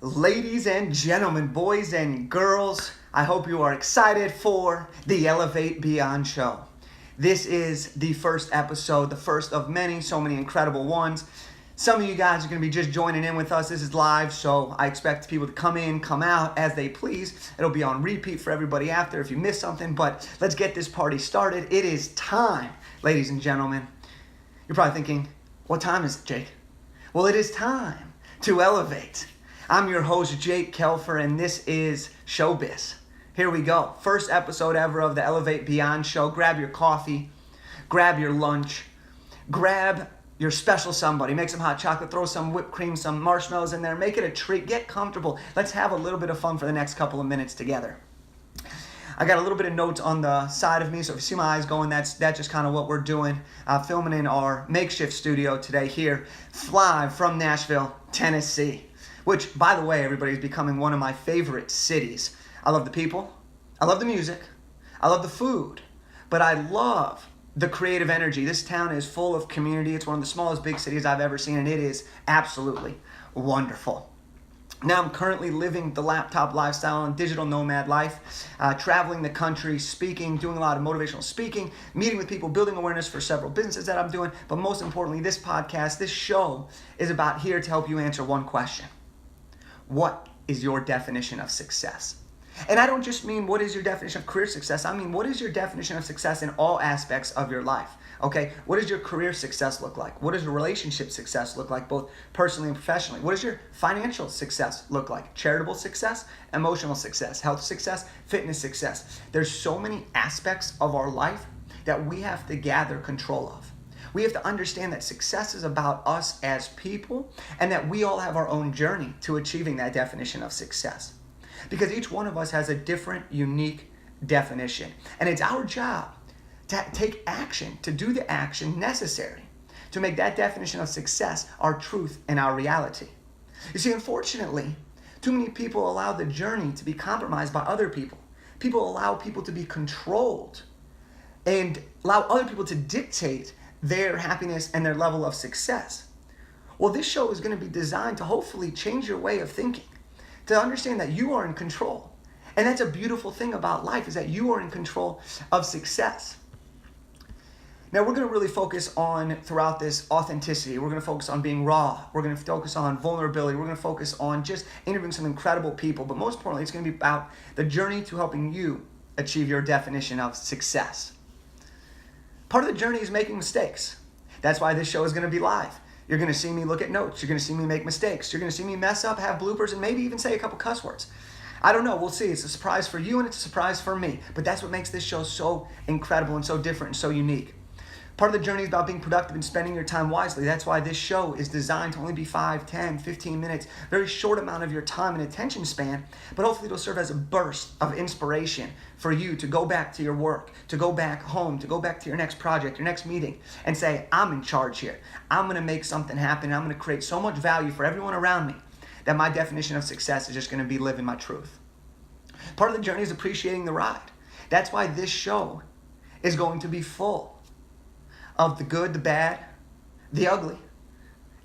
Ladies and gentlemen, boys and girls, I hope you are excited for the Elevate Beyond show. This is the first episode, the first of many, so many incredible ones. Some of you guys are going to be just joining in with us. This is live, so I expect people to come in, come out as they please. It'll be on repeat for everybody after if you missed something, but let's get this party started. It is time, ladies and gentlemen. You're probably thinking, what time is it, Jake? Well, it is time to elevate. I'm your host, Jake Kelfer, and this is Showbiz. Here we go. First episode ever of the Elevate Beyond show. Grab your coffee, grab your lunch, grab your special somebody. Make some hot chocolate, throw some whipped cream, some marshmallows in there. Make it a treat. Get comfortable. Let's have a little bit of fun for the next couple of minutes together. I got a little bit of notes on the side of me, so if you see my eyes going, that's just kind of what we're doing. Filming in our makeshift studio today here, live from Nashville, Tennessee. Which, by the way, everybody, is becoming one of my favorite cities. I love the people, I love the music, I love the food, but I love the creative energy. This town is full of community. It's one of the smallest big cities I've ever seen, and it is absolutely wonderful. Now I'm currently living the laptop lifestyle and digital nomad life, traveling the country, speaking, doing a lot of motivational speaking, meeting with people, building awareness for several businesses that I'm doing. But most importantly, this podcast, this show is about here to help you answer one question. What is your definition of success? And I don't just mean what is your definition of career success. I mean, what is your definition of success in all aspects of your life? Okay, what does your career success look like? What does your relationship success look like, both personally and professionally? What does your financial success look like? Charitable success, emotional success, health success, fitness success. There's so many aspects of our life that we have to gather control of. We have to understand that success is about us as people and that we all have our own journey to achieving that definition of success. Because each one of us has a different, unique definition. And it's our job to take action, to do the action necessary to make that definition of success our truth and our reality. You see, unfortunately, too many people allow the journey to be compromised by other people. People allow people to be controlled and allow other people to dictate their happiness and their level of success. Well, this show is going to be designed to hopefully change your way of thinking, to understand that you are in control. And that's a beautiful thing about life, is that you are in control of success. Now, we're going to really focus on, throughout this, authenticity. We're going to focus on being raw. We're going to focus on vulnerability. We're going to focus on just interviewing some incredible people. But most importantly, it's going to be about the journey to helping you achieve your definition of success. Part of the journey is making mistakes. That's why this show is going to be live. You're going to see me look at notes. You're going to see me make mistakes. You're going to see me mess up, have bloopers, and maybe even say a couple cuss words. I don't know. We'll see. It's a surprise for you and it's a surprise for me. But that's what makes this show so incredible and so different and so unique. Part of the journey is about being productive and spending your time wisely. That's why this show is designed to only be 5, 10, 15 minutes, very short amount of your time and attention span, but hopefully it'll serve as a burst of inspiration for you to go back to your work, to go back home, to go back to your next project, your next meeting, and say, I'm in charge here. I'm going to make something happen. I'm going to create so much value for everyone around me that my definition of success is just going to be living my truth. Part of the journey is appreciating the ride. That's why this show is going to be full of the good, the bad, the ugly.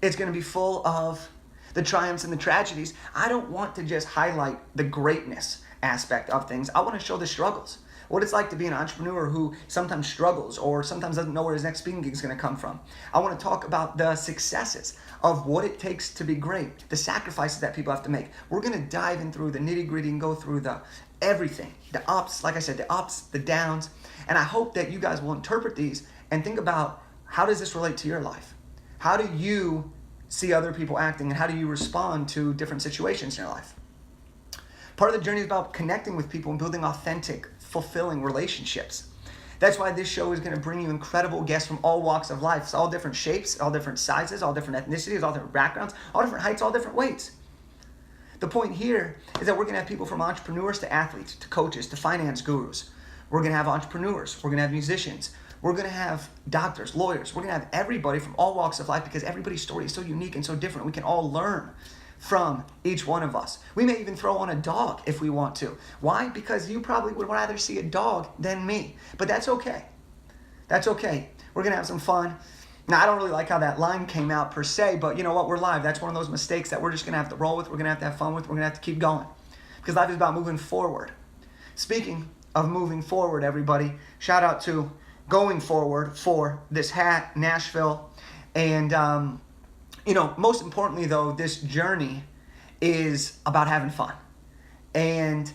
It's going to be full of the triumphs and the tragedies. I don't want to just highlight the greatness aspect of things. I want to show the struggles. What it's like to be an entrepreneur who sometimes struggles or sometimes doesn't know where his next speaking gig is going to come from. I want to talk about the successes of what it takes to be great, the sacrifices that people have to make. We're going to dive in through the nitty-gritty and go through the everything, the ups, like I said, the ups, the downs. And I hope that you guys will interpret these and think about, how does this relate to your life? How do you see other people acting, and how do you respond to different situations in your life? Part of the journey is about connecting with people and building authentic, fulfilling relationships. That's why this show is going to bring you incredible guests from all walks of life. It's all different shapes, all different sizes, all different ethnicities, all different backgrounds, all different heights, all different weights. The point here is that we're going to have people from entrepreneurs to athletes, to coaches, to finance gurus. We're going to have entrepreneurs. We're going to have musicians. We're going to have doctors, lawyers. We're going to have everybody from all walks of life, because everybody's story is so unique and so different. We can all learn from each one of us. We may even throw on a dog if we want to. Why? Because you probably would rather see a dog than me. But that's okay. That's okay. We're going to have some fun. Now, I don't really like how that line came out per se, but you know what? We're live. That's one of those mistakes that we're just going to have to roll with. We're going to have fun with. We're going to have to keep going because life is about moving forward. Speaking of moving forward, everybody, shout out to Going Forward for this hat, Nashville. And, most importantly, though, this journey is about having fun. And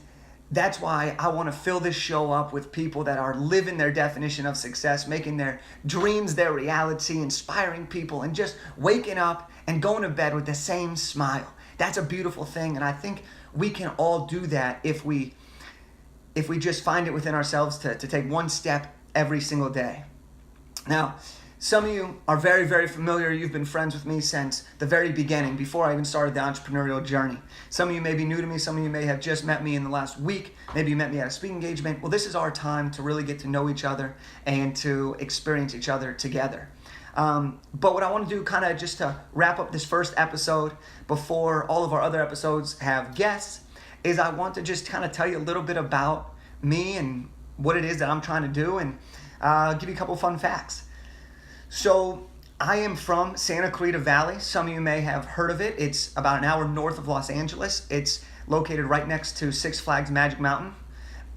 that's why I want to fill this show up with people that are living their definition of success, making their dreams their reality, inspiring people, and just waking up and going to bed with the same smile. That's a beautiful thing, and I think we can all do that if we just find it within ourselves to take one step every single day. Now, some of you are very, very familiar. You've been friends with me since the very beginning, before I even started the entrepreneurial journey. Some of you may be new to me. Some of you may have just met me in the last week. Maybe you met me at a speaking engagement. Well, this is our time to really get to know each other and to experience each other together. But what I want to do, kind of just to wrap up this first episode before all of our other episodes have guests, is I want to just kind of tell you a little bit about me and what it is that I'm trying to do, and give you a couple fun facts. So I am from Santa Clarita Valley. Some of you may have heard of it. It's about an hour north of Los Angeles. It's located right next to Six Flags Magic Mountain.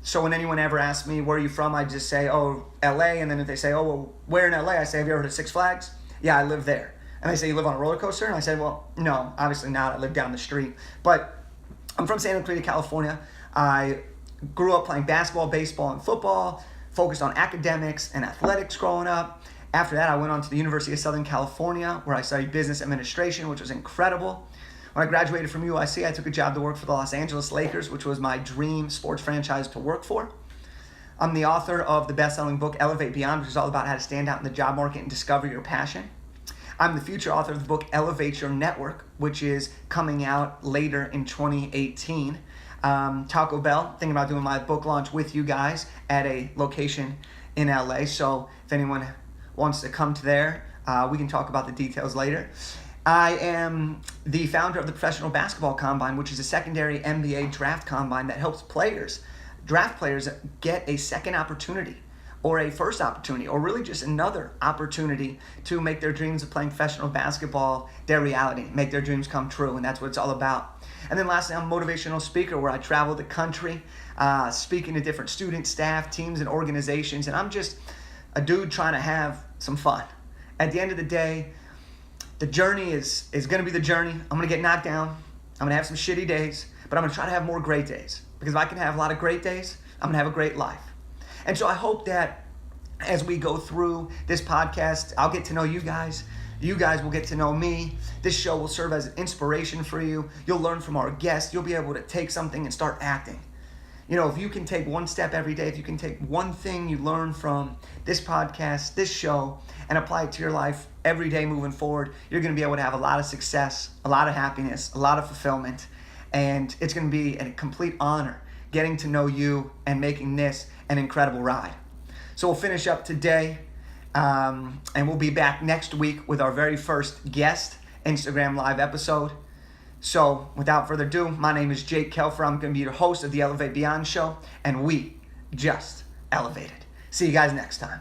So when anyone ever asks me, where are you from? I just say, oh, LA. And then if they say, oh, well, where in LA? I say, have you ever heard of Six Flags? Yeah, I live there. And they say, you live on a roller coaster? And I say, well, no, obviously not. I live down the street. But I'm from Santa Clarita, California. I grew up playing basketball, baseball, and football, focused on academics and athletics growing up. After that, I went on to the University of Southern California, where I studied business administration, which was incredible. When I graduated from UIC, I took a job to work for the Los Angeles Lakers, which was my dream sports franchise to work for. I'm the author of the best-selling book, Elevate Beyond, which is all about how to stand out in the job market and discover your passion. I'm the future author of the book, Elevate Your Network, which is coming out later in 2018. Taco Bell, thinking about doing my book launch with you guys at a location in LA. So if anyone wants to come to there, we can talk about the details later. I am the founder of the Professional Basketball Combine, which is a secondary NBA draft combine that helps draft players get a second opportunity or a first opportunity or really just another opportunity to make their dreams of playing professional basketball their reality, make their dreams come true, and that's what it's all about. And then lastly, I'm a motivational speaker where I travel the country, speaking to different student, staff, teams, and organizations, and I'm just a dude trying to have some fun. At the end of the day, the journey is going to be the journey. I'm going to get knocked down. I'm going to have some shitty days, but I'm going to try to have more great days. Because if I can have a lot of great days, I'm going to have a great life. And so I hope that as we go through this podcast, I'll get to know you guys. You guys will get to know me. This show will serve as an inspiration for you. You'll learn from our guests. You'll be able to take something and start acting. If you can take one step every day, if you can take one thing you learn from this podcast, this show, and apply it to your life every day moving forward, you're going to be able to have a lot of success, a lot of happiness, a lot of fulfillment, and it's going to be a complete honor getting to know you and making this an incredible ride. So we'll finish up today, and we'll be back next week with our very first guest Instagram Live episode. So, without further ado, my name is Jake Kelfer. I'm going to be your host of the Elevate Beyond show, and we just elevated. See you guys next time.